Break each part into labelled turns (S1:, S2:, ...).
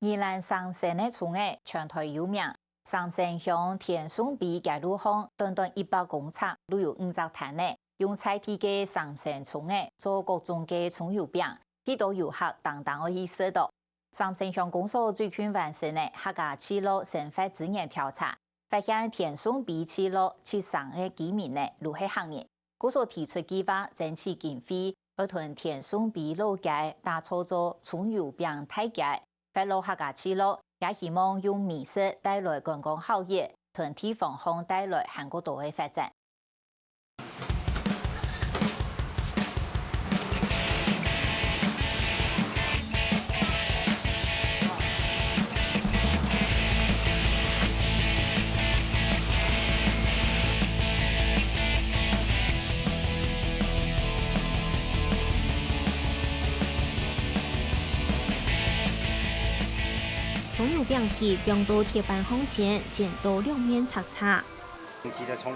S1: 宜兰上山的葱诶，全台有名。上山乡田松比街路巷，短100公尺，都有50摊呢。用菜地嘅上山葱诶，做各种嘅葱油饼，许多游客当可以食到。上山乡公所最近完成呢客家七路生活资源调查，发现田松比七路7上嘅居民呢，都系行业。公所提出计划，争取经费，要同田松比路街打造做葱油饼大街。发落客家七路，也希望用美食带来观光效益，同地方乡带来韩国岛的发展。
S2: 葱油饼皮用到铁板烘煎，煎到两面擦擦。
S3: 急的葱，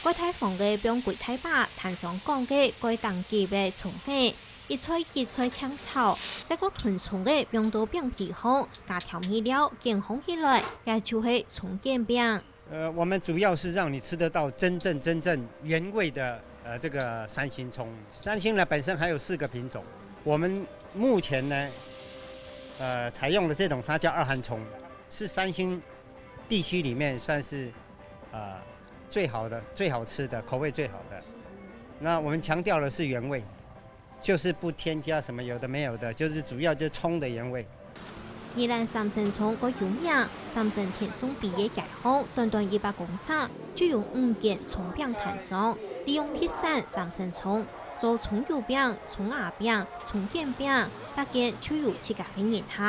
S2: 盖太房嘅用柜太把，摊上讲嘅盖当机嘅葱片，一撮炝炒，再个囤葱嘅用到饼皮后，加调味料，煎烘起来，也就是葱煎饼。
S3: 我们主要是让你吃得到真正原味的这个三星葱。三星呢本身还有4个品种，我们目前呢采用的这种它叫二寒葱，是三星地区里面算是最好的、最好吃的、口味最好的。那我们强调的是原味，就是不添加什么有的没有的，就是主要就是葱的原味。
S2: 宜兰三星葱个有名，三星田松比嘅街口，短100公尺，就用5件葱饼摊上，利用铁扇三星葱做葱油饼、葱芽饼、葱煎饼，大概就有7家嘅人客。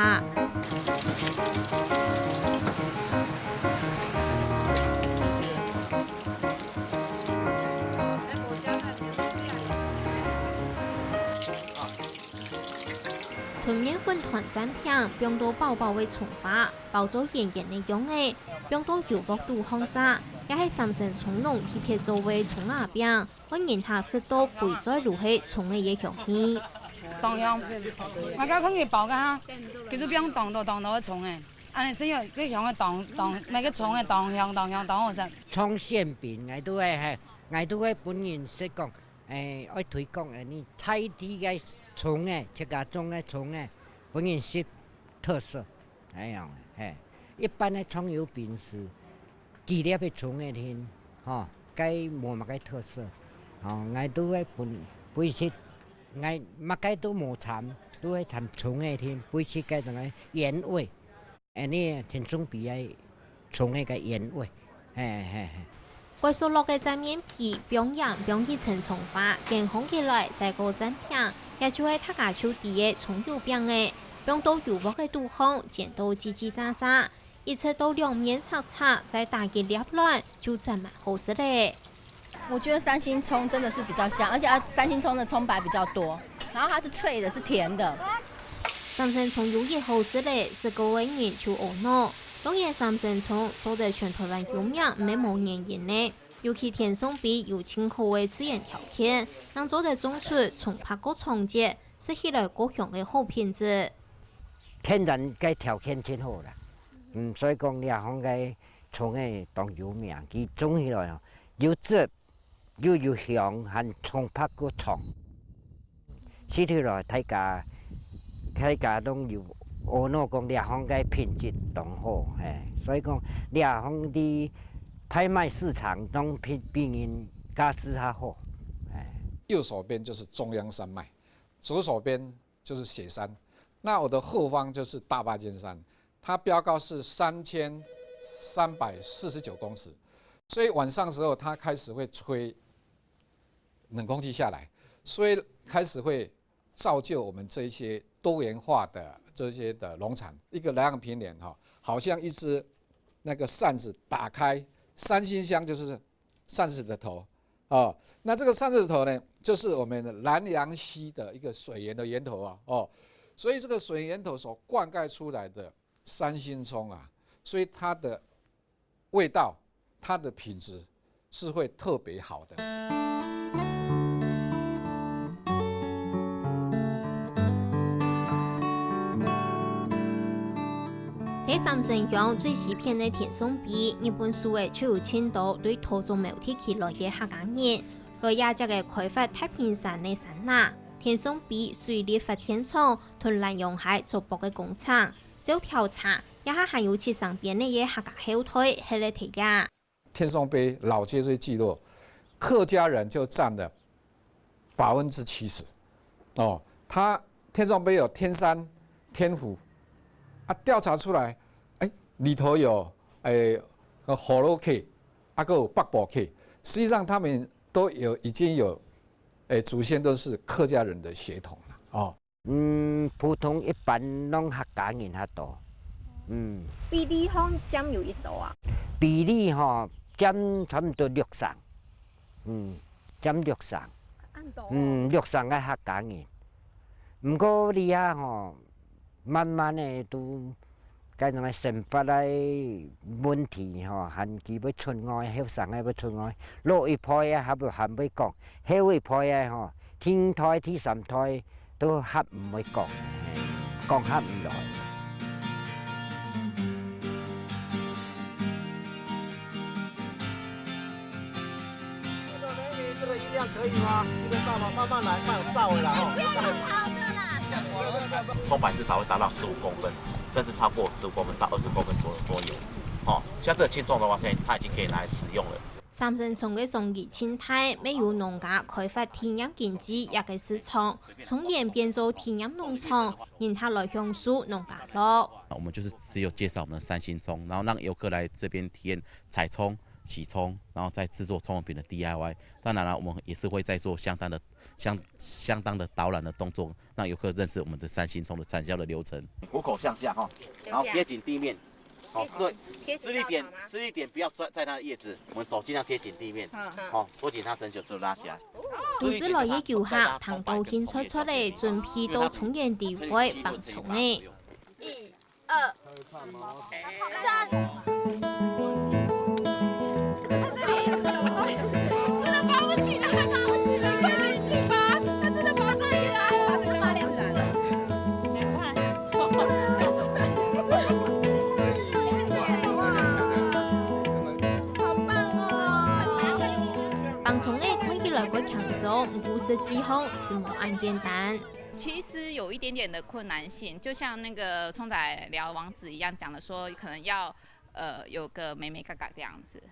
S2: 团面粉团蘸饼，用到薄薄的葱花，包做圆圆的样诶，用到油锅度烘炸，也系三星葱蓉贴做为葱芽饼，让人下食到贵在如係葱的嘅香味。
S4: 当香，我家空气爆个哈，叫做饼当到个葱诶，安尼使用啲香嘅当，咩个葱嘅当香好食。
S5: 葱馅饼，我都係本人識講，愛推廣你菜地嘅葱誒，客家種嘅葱誒，本人是特色，係樣誒。一般嘅葱油餅是記粒嘅葱嘅添，嚇，該冇乜嘅特色，我都係本是，我乜嘅都冇參，都係參葱嘅添，本是嘅同嘅原味，呢田松比嘅葱嘅原味，
S2: 貴數落嘅蘸面皮，表一層葱花，煎烘起來再個蘸餅，也就係客家手地嘅葱油餅誒，用到油鑊嘅度烘，煎到嘰嘰喳喳，一切到兩面擦擦，再打個粒卵，就真蠻好食咧。
S6: 我覺得三星葱真的是比較香，而且三星葱的葱白比較多，然後它是脆的，是甜的。
S2: 三星葱有嘢好食咧，食過嘅人就餓腦。當然三星葱做得全台灣有名，唔係冇人認呢。尤其田松比有清好嘅自然條件，能做得種出從拍個葱節，食起來各樣嘅好品質。
S5: 天然嘅條件真好啦，所以講你講嘅葱嘅當有名，佢種起來又質又有香，還葱拍個葱，食起來大家都有。我那講兩行嘅品質當好，所以講兩行啲拍賣市場都比人價值還好。
S7: 右手邊就是中央山脈，左手邊就是雪山，那我的後方就是大霸尖山，它標高是3349公尺，所以晚上時候它開始會吹冷空氣下來，所以開始會造就我們這些多元化的这些的农场，一个南洋平原好像一只那个扇子打开，三星乡就是扇子的头那这个扇子的头呢，就是我们的南洋溪的一个水源的源头所以这个水源头所灌溉出来的三星葱所以它的味道、它的品质是会特别好的。
S2: 喺三星乡最西片的田松比，日本属嘅却有青岛对土种苗体起来嘅客家人，来亚只嘅开发太平山嘅山那。田松比水利发电厂同南洋海做薄嘅工厂，做调查，也还有去上边嘅嘢客家后退系嚟提噶。
S7: 天松碑老街这记录，客家人就占了70%。哦，他天松碑有天山、天府，啊，调查出来，里头有火炉 K， 还有北部 K， 实际上他们都已经有，祖先都是客家人的血统了。哦，
S5: 普通一般拢客家人较多。
S2: 比例方占有一度啊？
S5: 比例占差不多60%，占60%。60%嘅客家人。不过你慢慢的都介种嘅生活嘅问题限期要出外，后生嘅要出外，老一輩嘅還未講，後一輩嘅天台、第三台都還唔會講，講還唔來。
S8: 这个音量可以吗？这个到了，慢慢来，慢有到的啦
S9: 葱白至少会达到15公分，甚至超过15公分到20公分左右。像这个轻重的话，现在它已经可以拿来使用了。
S2: 三星葱嘅送艺青态，没有农家开发田养经济一个市场，从演变做田养农场，让他来享受农家乐。
S9: 我们就是只有介绍我们的三星葱，然后让游客来这边体验采葱、洗葱，然后再制作葱油饼的 DIY。当然了，我们也是会再做相当的导览的动作，让游客认识我们的三星葱的产销的流程。虎口向下然后贴紧地面。对，施力点不要在它的叶子，我们手尽量贴紧地面，缩紧它整90度拉起来。
S2: 故事来嘅游客，谈到獻出嚟，準備到重演地會幫蟲嘅。1、2、3。真的爬不起來，你快點去爬，它真的爬不起來，真的爬2次了。享受不是饥荒，是某案简单。
S10: 其实有一点点的困难性，就像那个葱仔聊王子一样讲的说，可能要有个美美嘎嘎这样子。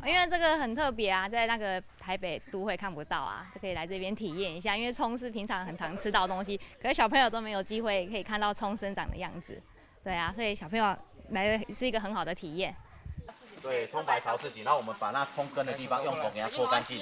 S11: 因为这个很特别啊，在那个台北都会看不到啊，就可以来这边体验一下。因为葱是平常很常吃到的东西，可是小朋友都没有机会可以看到葱生长的样子。对啊，所以小朋友来是一个很好的体验。
S9: 对，葱白炒自己，然后我们把那葱根的地方用手给它搓干净。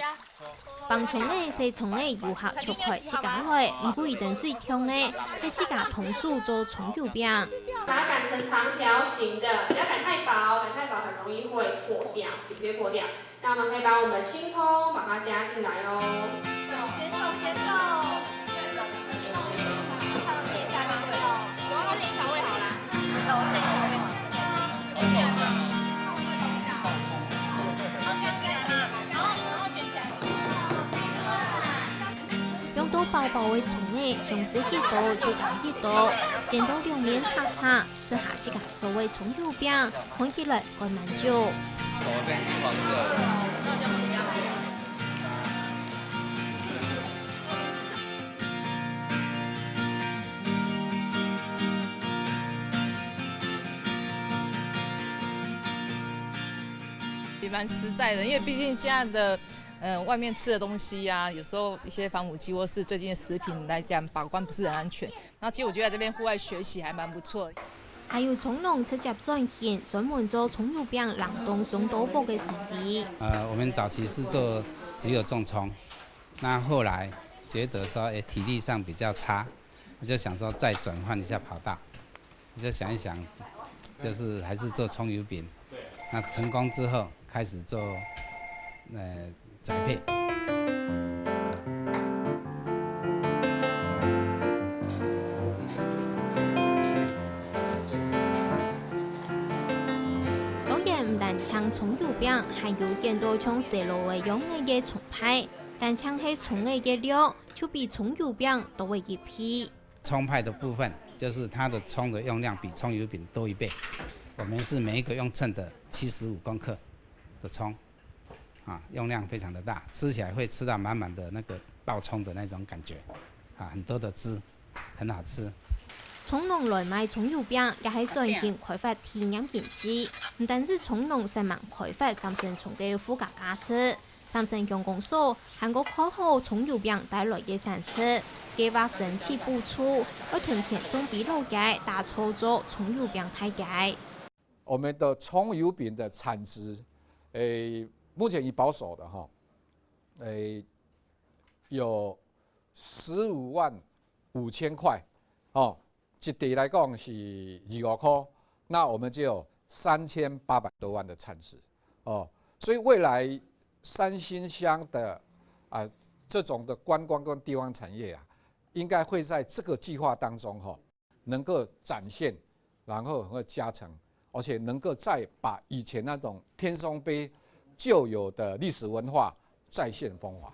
S2: 帮葱的洗葱的游客出開自家來，唔過一定最香的，喺自家同數做葱油餅。
S12: 把它擀成長條形的，不要擀太薄，擀太薄很容易會破掉，皮會破掉。那我們可以把我們的青葱把它加進來哦。先手。上面下面會哦，然後它已經調味好啦，
S2: 用到薄薄的葱呢，上洗幾度就打幾度，煎到兩面擦擦，吃下自家做嘅葱油餅，看起來還滿足。
S13: 也蛮实在的，因为毕竟现在的外面吃的东西呀，有时候一些防腐剂或是最近的食品来讲，把关不是很安全。然后其实我觉得在这边户外学习还蛮不错的。
S2: 还有葱农直接转型，专门做葱油餅冷冻送到货的生意。
S14: 我们早期是只有种葱，那后来觉得说，体力上比较差，我就想说再转换一下跑道，就想一想，就是还是做葱油饼。那成功之后，开始做宅配。
S2: 當然唔但搶葱油餅，還有見到像蛇路嘅樣嘅葱派，但搶起葱嘅料就比葱油餅多一批。
S14: 葱派的部分，就是它的葱的用量比葱油饼多1倍。我们是每一个用称的75公克的葱，用量非常的大，吃起来会吃到满满的那个爆葱的那种感觉，很多的汁，很好吃。
S2: 葱农来卖葱油饼，也係全県開發體驗件事。唔單止葱農成萬開發三星葱嘅附加價值，三星鄉公所韓國看好葱油餅帶來嘅產出，計劃整體補助，為屯田中比老街打造咗葱油餅大街。
S7: 我们的葱油饼的产值，目前以保守的哈，有15.5万块，一地来讲是25块，那我们就有3800多万的产值，所以未来三星乡的这种的观光跟地方产业应该会在这个计划当中能够展现，然后会加成。而且能够再把以前那种天松碑旧有的历史文化再现风华。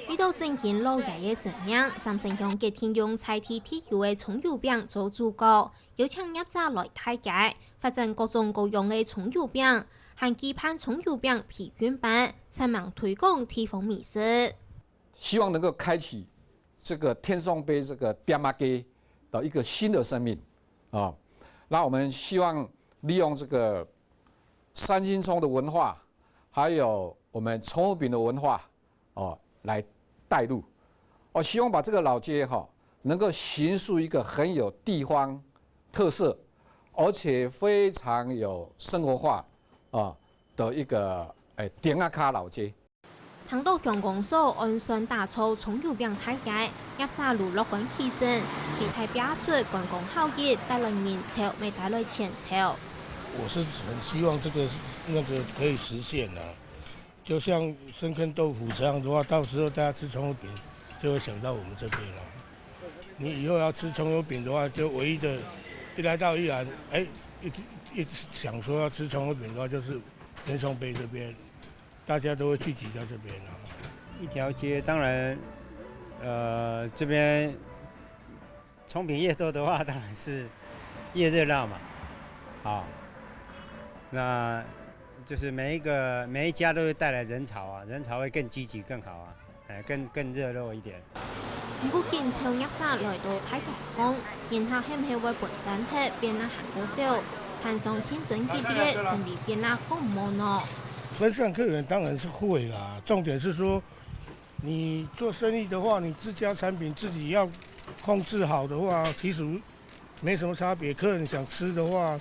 S2: 遇到正顯老爺嘅成命，三星鄉嘅天用菜體體育嘅葱油餅做主角，邀請業者來睇解，發展各種各樣嘅葱油餅，還期盼葱油餅培訓班，參謀推廣地方美食。
S7: 希望能夠開啟這個天松碑這個店仔街的一個新的生命那我們希望利用這個三星蔥的文化，還有我們葱油餅的文化來帶入。我希望把這個老街能夠形塑一個很有地方特色，而且非常有生活化的一個點仔腳老街。
S2: ทั้ง多鄉公所按算打造葱油餅大街，業者如樂觀其成，期待表出觀光效益，帶來人潮，未帶來錢潮。
S15: 我是很希望這個可以實現就像深坑豆腐這樣的話，到時候大家吃葱油餅就會想到我們這邊了。你以後要吃葱油餅的話，就唯一的，一來到宜蘭，一想說要吃葱油餅的話，就是天松碑這邊，大家都會聚集在這邊
S3: 一條街當然，這邊葱餅越多的話，當然是越熱鬧嘛。好，那就是每一家都會帶來人潮人潮會更積極更好更熱絡一點。
S2: 唔過見潮業者來到睇街坊，然後係唔係為本身係變得很多少，談上天整激烈，生意變得好唔滿咯。
S15: 分散客人當然是會啦，重點是說你做生意的話，你自家產品自己要控制好的話，其實沒什麼差別。客人想吃的話，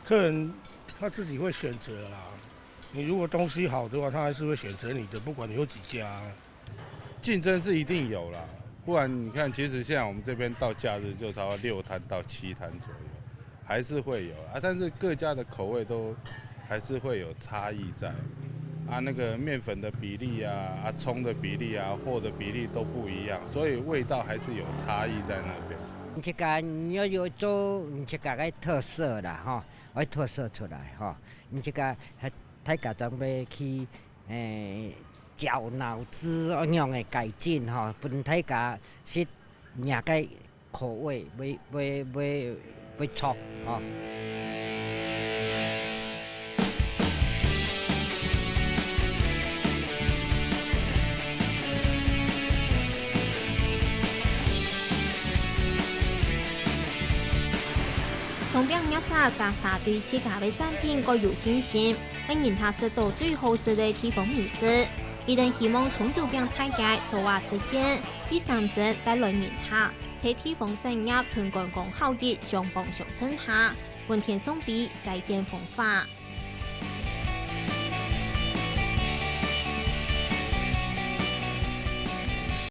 S15: 客人他自己會選擇啦。你如果東西好的話，他還是會選擇你的，不管你有幾家。
S16: 競爭是一定有啦，不然你看，其實現在我們這邊到假日就差不多6攤到7攤左右，還是會有但是各家的口味都還是會有差異在那個麵粉的比例蔥的比例貨的比例都不一樣，所以味道還是有差異在那邊。
S5: 這個你要有做這個嘅特色啦，要特色出來你這個大家準備去照腦子咁樣嘅改進本大家是人嘅口味會錯
S2: 葱餅業者常常對自家嘅產品個有信心，令人他食到最好食嘅地方美食。一定希望葱油餅大街早日實現，第三陣帶來年下，替地方產業同觀光效益相幫相稱下，雲田送比再現風化。